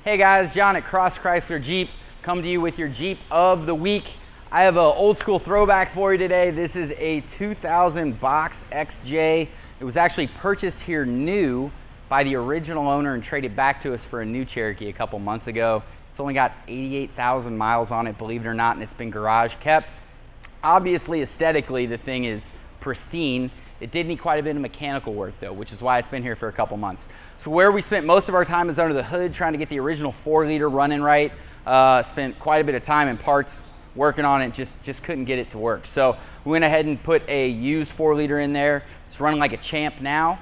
Hey guys, John at Cross Chrysler Jeep, come to you with your Jeep of the week. I have an old school throwback for you today. This is a 2000 Box XJ. It was actually purchased here new by the original owner and traded back to us for a new Cherokee a couple months ago. It's only got 88,000 miles on it, believe it or not, and it's been garage kept. Obviously, aesthetically, the thing is pristine. It did need quite a bit of mechanical work though, which is why it's been here for a couple months. So where we spent most of our time is under the hood, trying to get the original 4-liter running right. Spent quite a bit of time in parts working on it, just couldn't get it to work. So we went ahead and put a used 4-liter in there. It's running like a champ now.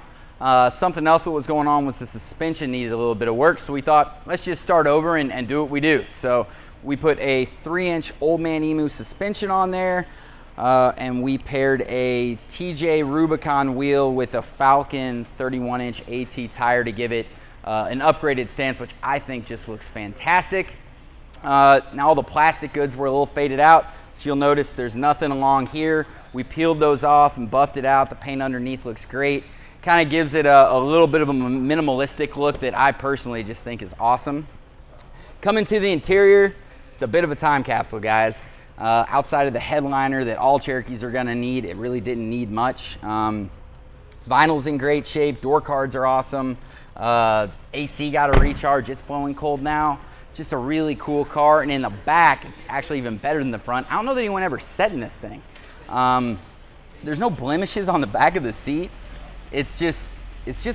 Something else that was going on was the suspension needed a little bit of work, so we thought, let's just start over and do what we do. So we put a 3-inch Old Man Emu suspension on there. And we paired a TJ Rubicon wheel with a Falcon 31-inch AT tire to give it an upgraded stance, which I think just looks fantastic. Now all the plastic goods were a little faded out, so you'll notice there's nothing along here. We peeled those off and buffed it out. The paint underneath looks great. Kind of gives it a little bit of a minimalistic look that I personally just think is awesome. Coming to the interior, it's a bit of a time capsule, guys. Outside of the headliner that all Cherokees are gonna need, it really didn't need much. Vinyl's in great shape, door cards are awesome. AC got a recharge, it's blowing cold now. Just a really cool car, and in the back, it's actually even better than the front. I don't know that anyone ever sat in this thing. There's no blemishes on the back of the seats. It's just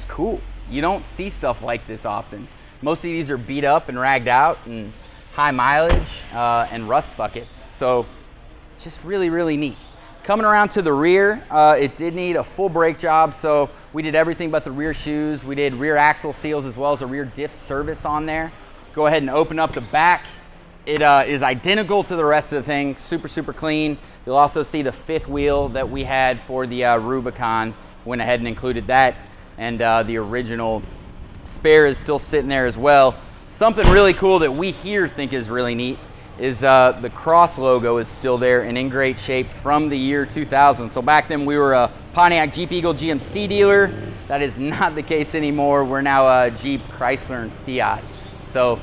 cool. You don't see stuff like this often. Most of these are beat up and ragged out and high mileage and rust buckets. So just really, really neat. Coming around to the rear, it did need a full brake job, so we did everything but the rear shoes. We did rear axle seals as well as a rear diff service on there. Go ahead and open up the back. It is identical to the rest of the thing, super, super clean. You'll also see the 5th wheel that we had for the Rubicon. Went ahead and included that, and the original spare is still sitting there as well. Something really cool that we here think is really neat is the cross logo is still there and in great shape from the year 2000. So back then we were a Pontiac Jeep Eagle GMC dealer. That is not the case anymore. We're now a Jeep, Chrysler, and Fiat. So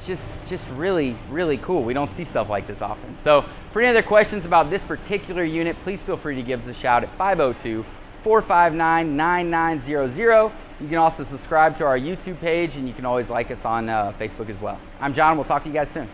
just really, really cool. We don't see stuff like this often. So for any other questions about this particular unit, please feel free to give us a shout at 502-459-9900. You can also subscribe to our YouTube page, and you can always like us on Facebook as well. I'm John. We'll talk to you guys soon.